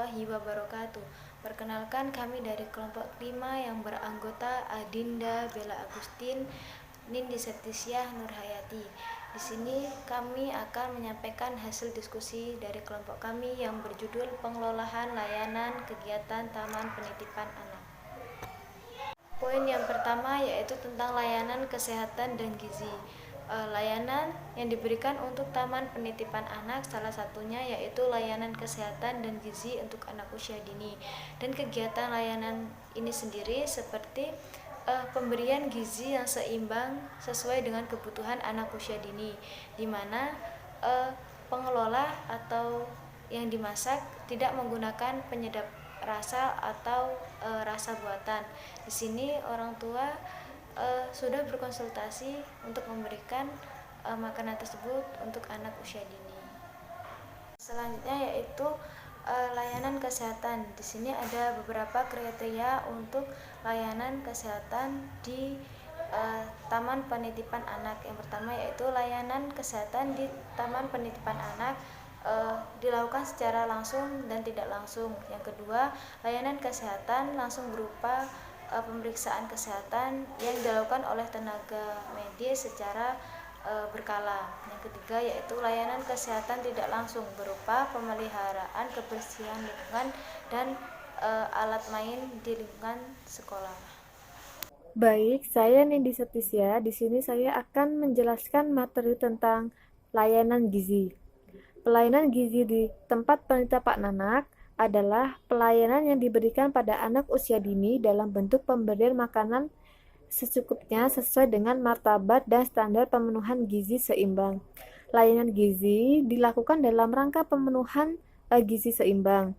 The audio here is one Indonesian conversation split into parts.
warahmatullahi wabarakatuh. Perkenalkan, kami dari kelompok 5 yang beranggota Adinda Bella Agustin, Nindi Septisyah Nurhayati. Di sini kami akan menyampaikan hasil diskusi dari kelompok kami yang berjudul Pengelolaan Layanan Kegiatan Taman Penitipan Anak. Poin yang pertama yaitu tentang layanan kesehatan dan gizi. Layanan yang diberikan untuk taman penitipan anak salah satunya yaitu layanan kesehatan dan gizi untuk anak usia dini. Dan kegiatan layanan ini sendiri seperti pemberian gizi yang seimbang sesuai dengan kebutuhan anak usia dini, di mana pengelola atau yang dimasak tidak menggunakan penyedap rasa atau rasa buatan. Di sini orang tua sudah berkonsultasi untuk memberikan makanan tersebut untuk anak usia dini. Selanjutnya yaitu layanan kesehatan. Di sini ada beberapa kriteria untuk layanan kesehatan di Taman Penitipan Anak. Yang pertama yaitu layanan kesehatan di Taman Penitipan Anak dilakukan secara langsung dan tidak langsung. Yang kedua, layanan kesehatan langsung berupa pemeriksaan kesehatan yang dilakukan oleh tenaga medis secara berkala. Yang ketiga yaitu layanan kesehatan tidak langsung berupa pemeliharaan kebersihan lingkungan dan alat main di lingkungan sekolah. Baik, saya Nindi Septisya. Di sini saya akan menjelaskan materi tentang layanan gizi. Pelayanan gizi di tempat penitipan anak adalah pelayanan yang diberikan pada anak usia dini dalam bentuk pemberian makanan secukupnya sesuai dengan martabat dan standar pemenuhan gizi seimbang. Layanan gizi dilakukan dalam rangka pemenuhan gizi seimbang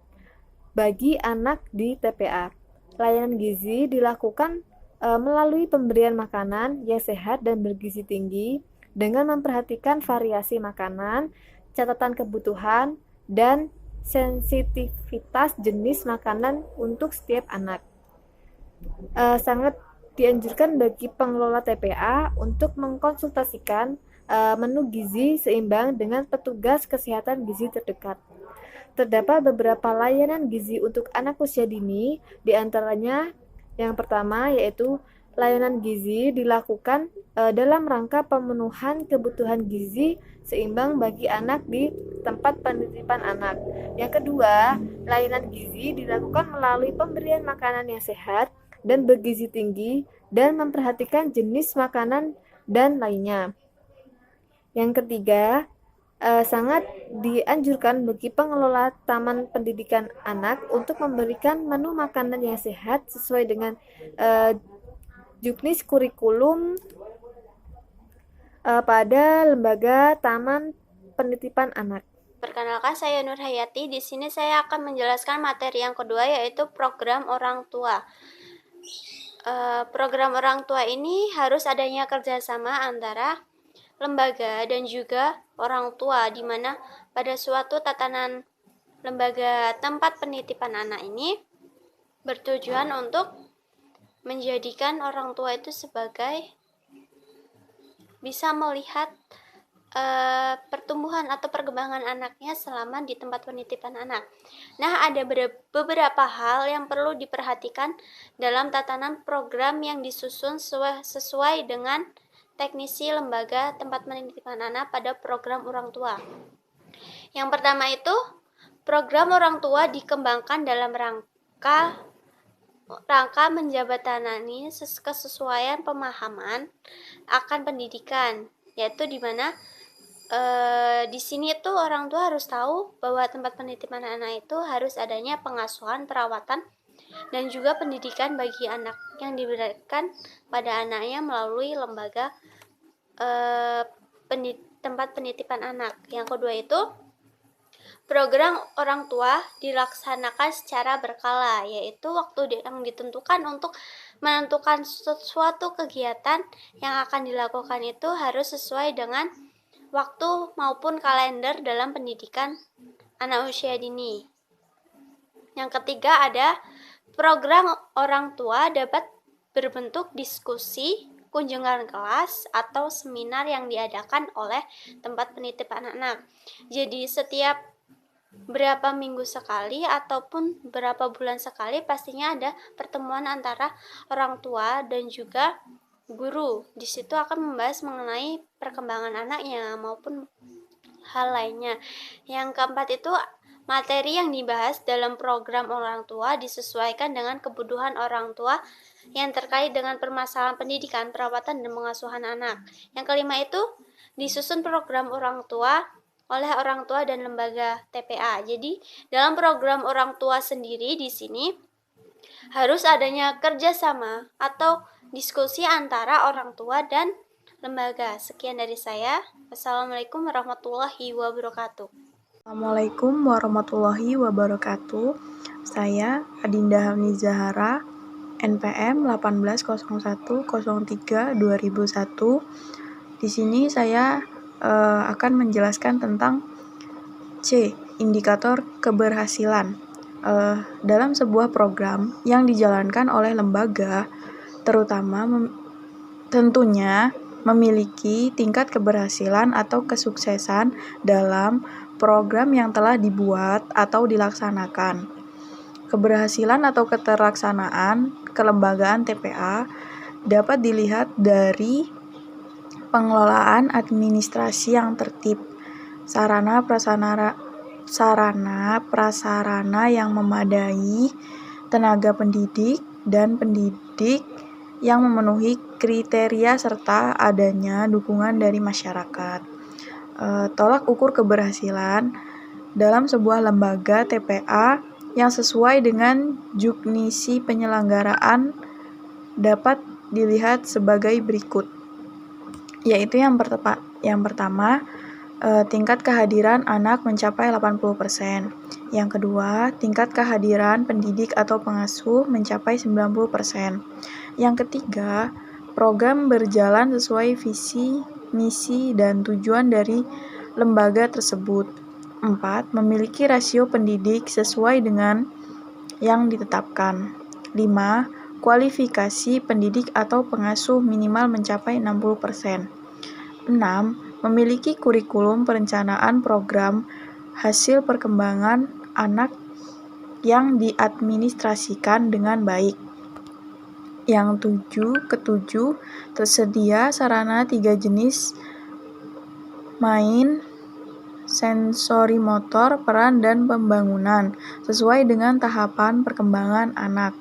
bagi anak di TPA. Layanan gizi dilakukan melalui pemberian makanan yang sehat dan bergizi tinggi dengan memperhatikan variasi makanan, catatan kebutuhan, dan sensitivitas jenis makanan untuk setiap anak. Sangat dianjurkan bagi pengelola TPA untuk mengkonsultasikan menu gizi seimbang dengan petugas kesehatan gizi terdekat. Terdapat beberapa layanan gizi untuk anak usia dini, diantaranya yang pertama yaitu layanan gizi dilakukan dalam rangka pemenuhan kebutuhan gizi seimbang bagi anak di tempat penitipan anak. Yang kedua, layanan gizi dilakukan melalui pemberian makanan yang sehat dan bergizi tinggi dan memperhatikan jenis makanan dan lainnya. Yang ketiga, sangat dianjurkan bagi pengelola taman pendidikan anak untuk memberikan menu makanan yang sehat sesuai dengan juknis kurikulum pada lembaga taman penitipan anak. Perkenalkan, saya Nurhayati. Di sini saya akan menjelaskan materi yang kedua yaitu program orang tua. Program orang tua ini harus adanya kerjasama antara lembaga dan juga orang tua, di mana pada suatu tatanan lembaga tempat penitipan anak ini bertujuan untuk menjadikan orang tua itu sebagai bisa melihat pertumbuhan atau perkembangan anaknya selama di tempat penitipan anak. Nah, ada beberapa hal yang perlu diperhatikan dalam tatanan program yang disusun sesuai dengan teknisi lembaga tempat penitipan anak pada program orang tua. Yang pertama itu, program orang tua dikembangkan dalam rangka menjabatani kesesuaian pemahaman akan pendidikan, yaitu di mana di sini tuh orang tua harus tahu bahwa tempat penitipan anak itu harus adanya pengasuhan, perawatan, dan juga pendidikan bagi anak yang diberikan pada anaknya melalui lembaga tempat penitipan anak. Yang kedua itu, program orang tua dilaksanakan secara berkala, yaitu waktu yang ditentukan untuk menentukan suatu kegiatan yang akan dilakukan itu harus sesuai dengan waktu maupun kalender dalam pendidikan anak usia dini. Yang ketiga ada program orang tua dapat berbentuk diskusi, kunjungan kelas, atau seminar yang diadakan oleh tempat penitipan anak. Jadi setiap berapa minggu sekali ataupun berapa bulan sekali pastinya ada pertemuan antara orang tua dan juga guru. Di situ akan membahas mengenai perkembangan anaknya maupun hal lainnya. Yang keempat itu materi yang dibahas dalam program orang tua disesuaikan dengan kebutuhan orang tua yang terkait dengan permasalahan pendidikan, perawatan, dan pengasuhan anak. Yang kelima itu disusun program orang tua oleh orang tua dan lembaga TPA. Jadi, dalam program orang tua sendiri di sini harus adanya kerjasama atau diskusi antara orang tua dan lembaga. Sekian dari saya. Wassalamualaikum warahmatullahi wabarakatuh. Assalamualaikum warahmatullahi wabarakatuh. Saya Adinda Hamni Zahara, NPM 180103/2001. Di sini saya akan menjelaskan tentang C, indikator keberhasilan. Dalam sebuah program yang dijalankan oleh lembaga, terutama tentunya memiliki tingkat keberhasilan atau kesuksesan dalam program yang telah dibuat atau dilaksanakan. Keberhasilan atau keterlaksanaan kelembagaan TPA dapat dilihat dari pengelolaan administrasi yang tertib, sarana prasarana yang memadai, tenaga pendidik dan pendidik yang memenuhi kriteria serta adanya dukungan dari masyarakat. Tolak ukur keberhasilan dalam sebuah lembaga TPA yang sesuai dengan jugnisi penyelenggaraan dapat dilihat sebagai berikut, yaitu yang pertama, tingkat kehadiran anak mencapai 80%. Yang kedua, tingkat kehadiran pendidik atau pengasuh mencapai 90%. Yang ketiga, program berjalan sesuai visi, misi, dan tujuan dari lembaga tersebut. 4. Memiliki rasio pendidik sesuai dengan yang ditetapkan. 5. Kualifikasi pendidik atau pengasuh minimal mencapai 60%. 6. Memiliki kurikulum perencanaan program hasil perkembangan anak yang diadministrasikan dengan baik. Yang ketujuh, tersedia sarana 3 jenis main, sensori motor, peran, dan pembangunan sesuai dengan tahapan perkembangan anak.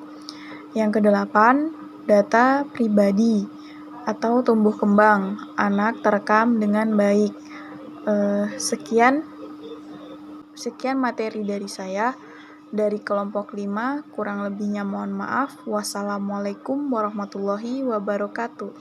Yang kedelapan, data pribadi atau tumbuh kembang anak terekam dengan baik. Sekian materi dari saya dari kelompok 5, kurang lebihnya mohon maaf. Wassalamualaikum warahmatullahi wabarakatuh.